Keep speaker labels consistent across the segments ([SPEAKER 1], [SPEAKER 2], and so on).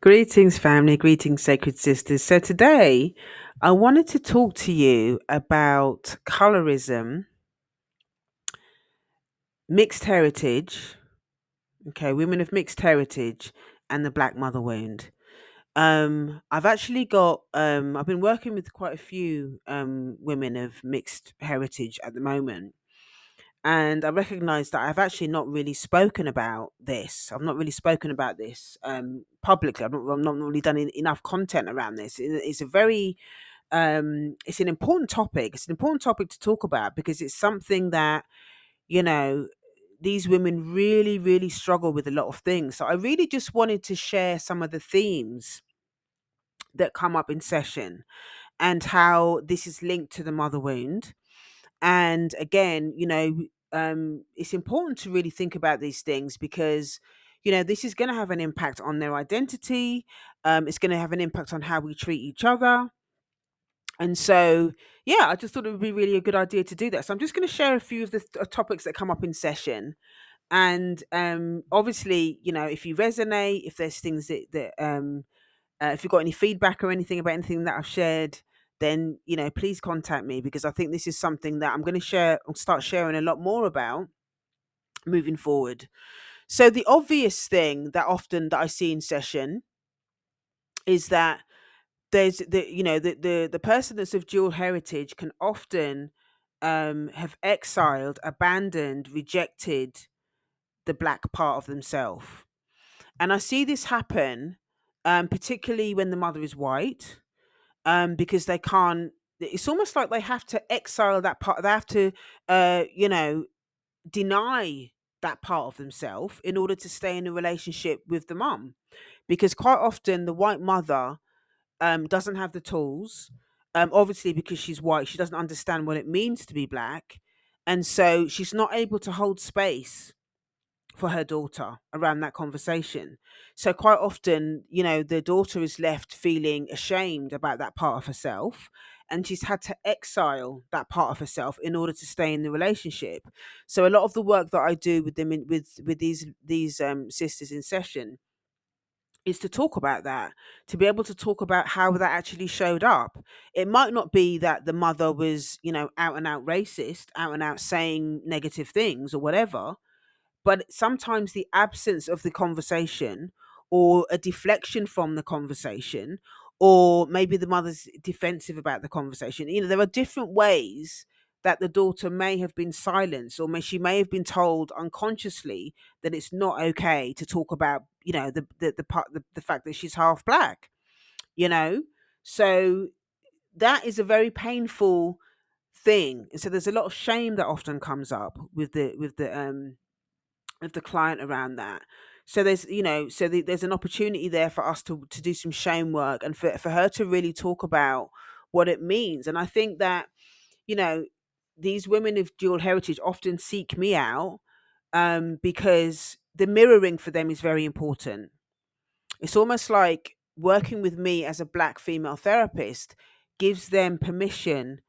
[SPEAKER 1] Greetings, family. Greetings, sacred sisters. So, today I wanted to talk to you about colorism, mixed heritage, okay, women of mixed heritage, and the Black mother wound. I've been working with quite a few women of mixed heritage at the moment. And I recognize that I've actually not really spoken about this. I've not really spoken about this publicly. I've not really done enough content around this. It's a very it's an important topic. It's an important topic to talk about because it's something that, you know, these women really, really struggle with a lot of things. So I really just wanted to share some of the themes that come up in session and how this is linked to the mother wound. And again, it's important to really think about these things because, this is going to have an impact on their identity. It's going to have an impact on how we treat each other. And so, yeah, I just thought it would be really a good idea to do that. So I'm just going to share a few of the topics that come up in session. And obviously, if you resonate, if there's things if you've got any feedback or anything about anything that I've shared, then please contact me because I think this is something that I'm going to start sharing a lot more about moving forward. So the obvious thing that I see in session is that there's the person that's of dual heritage can often have exiled, abandoned, rejected the black part of themselves. And I see this happen particularly when the mother is white, because they can't. It's almost like they have to exile that part. They have to, deny that part of themselves in order to stay in a relationship with the mum. Because quite often the white mother doesn't have the tools. Obviously, because she's white, she doesn't understand what it means to be black, and so she's not able to hold space for her daughter around that conversation. So quite often, the daughter is left feeling ashamed about that part of herself, and she's had to exile that part of herself in order to stay in the relationship. So a lot of the work that I do with them with these sisters in session is to talk about that, to be able to talk about how that actually showed up. It might not be that the mother was, out and out racist, out and out saying negative things or whatever, but sometimes the absence of the conversation or a deflection from the conversation, or maybe the mother's defensive about the conversation, there are different ways that the daughter may have been silenced, or she may have been told unconsciously that it's not okay to talk about, the fact that she's half black, you know so that is a very painful thing. And so there's a lot of shame that often comes up with the client around that. So there's an opportunity there for us to do some shame work, and for her to really talk about what it means. And I think that, you know, these women of dual heritage often seek me out, because the mirroring for them is very important. It's almost like working with me as a black female therapist gives them permission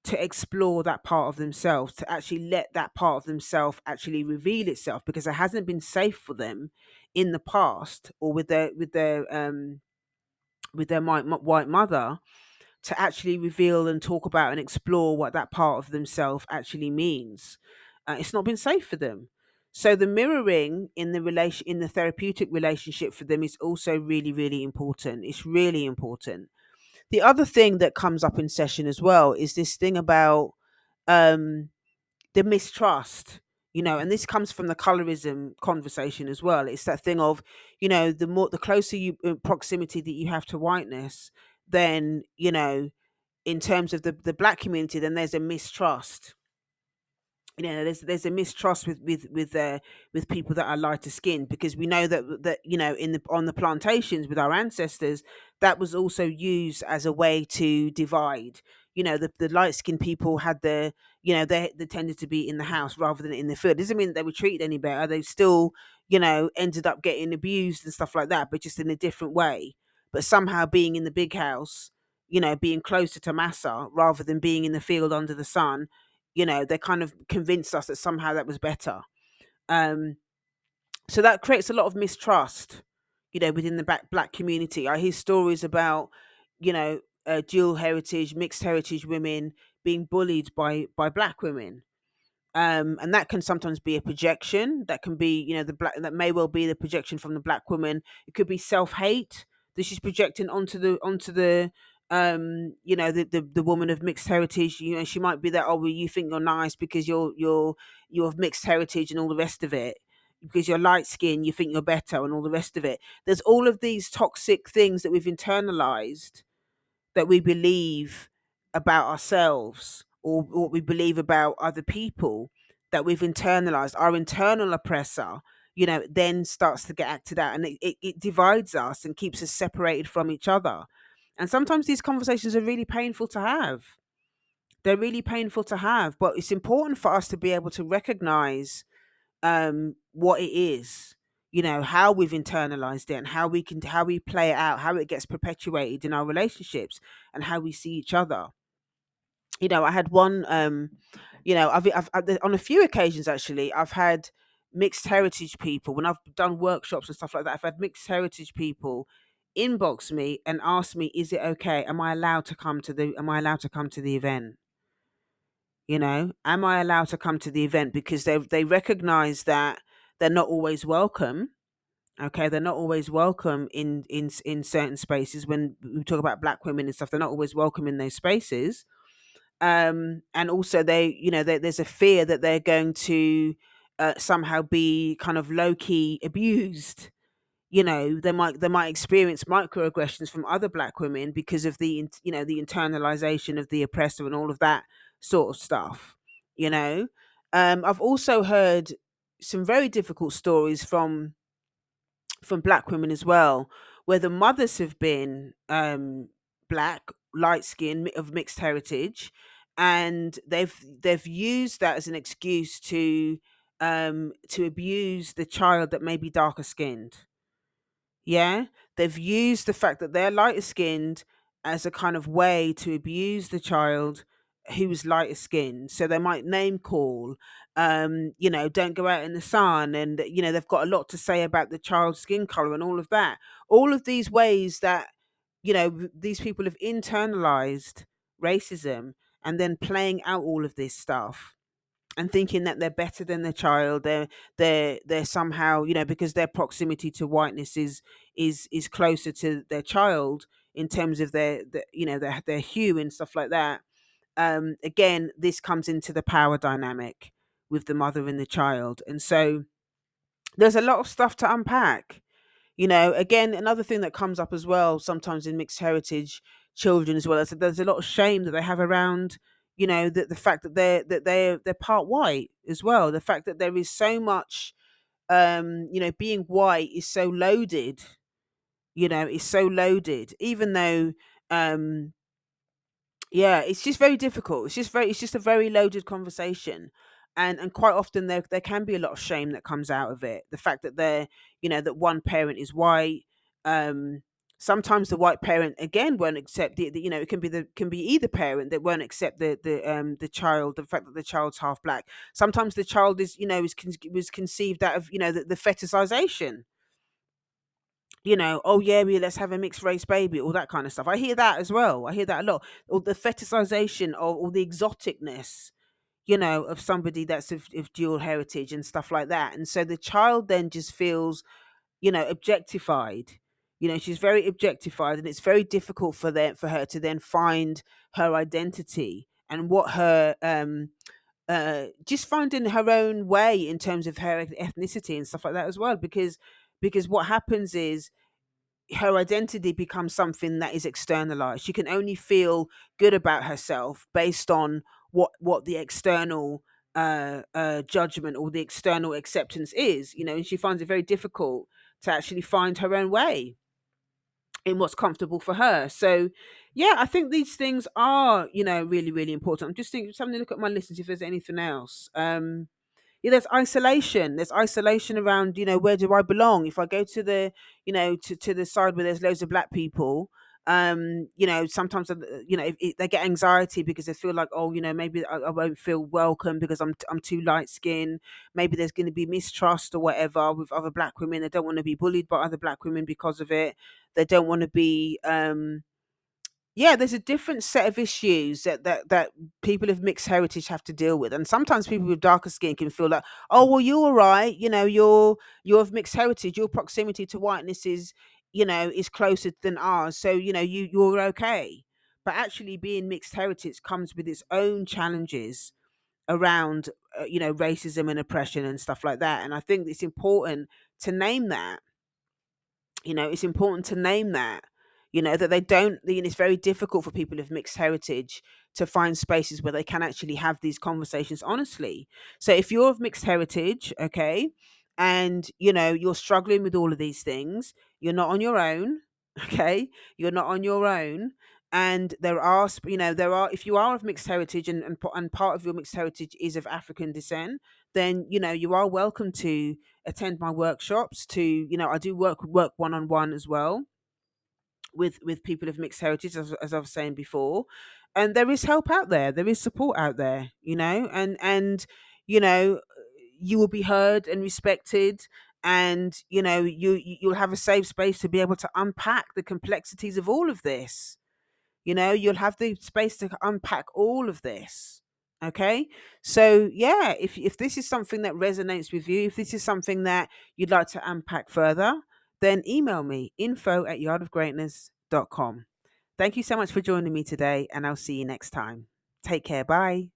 [SPEAKER 1] to explore that part of themselves, to actually let that part of themselves actually reveal itself, because it hasn't been safe for them in the past, or with their white mother, to actually reveal and talk about and explore what that part of themselves actually means. It's not been safe for them. So the mirroring in the therapeutic relationship for them is also really, really important. It's really important. The other thing that comes up in session as well is this thing about um, the mistrust. And this comes from the colorism conversation as well. It's that thing of, the closer proximity that you have to whiteness, then, in terms of the black community, then there's a mistrust. There's a mistrust with people that are lighter skinned, because we know that in the on the plantations with our ancestors, that was also used as a way to divide. The light skinned people had they tended to be in the house rather than in the field. Doesn't mean that they were treated any better. They still, ended up getting abused and stuff like that, but just in a different way. But somehow being in the big house, being closer to massa rather than being in the field under the sun, they kind of convinced us that somehow that was better. um so that creates a lot of mistrust, within the black community. I hear stories about, you know, dual heritage, mixed heritage women being bullied by black women, and that can sometimes be a projection. That can be, the black, that may well be the projection from the black woman. It could be self-hate that she's projecting onto the the woman of mixed heritage. She might be that, oh, well, you think you're nice because you're of mixed heritage and all the rest of it, because you're light skinned, you think you're better and all the rest of it. There's all of these toxic things that we've internalized, that we believe about ourselves, or what we believe about other people, that we've internalized. Our internal oppressor, then starts to get acted out, and it divides us and keeps us separated from each other. And sometimes these conversations are really painful to have. They're really painful to have, but it's important for us to be able to recognize what it is, how we've internalized it, and how we play it out, how it gets perpetuated in our relationships, and how we see each other. I had one, I've on a few occasions, actually, I've had mixed heritage people, when I've done workshops and stuff like that, I've had mixed heritage people inbox me and ask me, is it okay, am I allowed to come to the event? Am I allowed to come to the event? Because they recognize that they're not always welcome. Okay, they're not always welcome in certain spaces. When we talk about black women and stuff, they're not always welcome in those spaces. And also, there's a fear that they're going to somehow be kind of low key abused. They might experience microaggressions from other black women because of the internalization of the oppressor and all of that sort of stuff. you know I've also heard some very difficult stories from black women as well, where the mothers have been black, light skin, of mixed heritage, and they've used that as an excuse to abuse the child that may be darker skinned. Yeah, they've used the fact that they're lighter skinned as a kind of way to abuse the child who's lighter skinned. So they might name call, don't go out in the sun, and they've got a lot to say about the child's skin color and all of that. All of these ways that these people have internalized racism, and then playing out all of this stuff and thinking that they're better than the child. They're somehow, because their proximity to whiteness is closer to their child in terms of their hue and stuff like that. Again, this comes into the power dynamic with the mother and the child, and so there's a lot of stuff to unpack. Again, another thing that comes up as well sometimes in mixed heritage children as well, is that there's a lot of shame that they have around, the fact that they're part white as well. The fact that there is so much, being white is so loaded. Is so loaded, even though, um, yeah, it's just very difficult. It's just a very loaded conversation. And quite often there can be a lot of shame that comes out of it. The fact that that one parent is white. Um Sometimes the white parent again won't accept it. It can be either parent that won't accept the child, the fact that the child's half black. Sometimes the child was conceived out of the fetishization. Oh yeah, let's have a mixed race baby, all that kind of stuff. I hear that as well. I hear that a lot. Or the fetishization, or the exoticness, of somebody that's of dual heritage and stuff like that. And so the child then just feels, objectified. She's very objectified, and it's very difficult for her to then find her identity and what her just finding her own way in terms of her ethnicity and stuff like that as well, because what happens is her identity becomes something that is externalized. She can only feel good about herself based on what the external judgment or the external acceptance is. And she finds it very difficult to actually find her own way in what's comfortable for her. So, yeah, I think these things are, really, really important. I'm just having a look at my list and see if there's anything else. Yeah, there's isolation. There's isolation around, where do I belong? If I go to the, to the side where there's loads of black people, Sometimes they get anxiety because they feel like, oh, maybe I won't feel welcome because I'm too light skinned. Maybe there's going to be mistrust or whatever with other black women. They don't want to be bullied by other black women because of it. They don't want to be yeah, there's a different set of issues that people of mixed heritage have to deal with, and sometimes people with darker skin can feel like, oh, well, you're all right, you're of mixed heritage, your proximity to whiteness is closer than ours, so you're okay. But actually, being mixed heritage comes with its own challenges around racism and oppression and stuff like that, and I think it's important to name that. It's important to name that, that they don't, it's very difficult for people of mixed heritage to find spaces where they can actually have these conversations honestly. So if you're of mixed heritage, okay, and you're struggling with all of these things, you're not on your own. Okay, you're not on your own. And there are, if you are of mixed heritage, and part of your mixed heritage is of African descent, then you are welcome to attend my workshops. I do work one on one as well with people of mixed heritage, as I was saying before. And there is help out there, there is support out there, and you know you will be heard and respected, and you'll have a safe space to be able to unpack the complexities of all of this. You'll have the space to unpack all of this. Okay. So yeah, if this is something that resonates with you, if this is something that you'd like to unpack further, then email me, info@yardofgreatness.com. Thank you so much for joining me today, and I'll see you next time. Take care. Bye.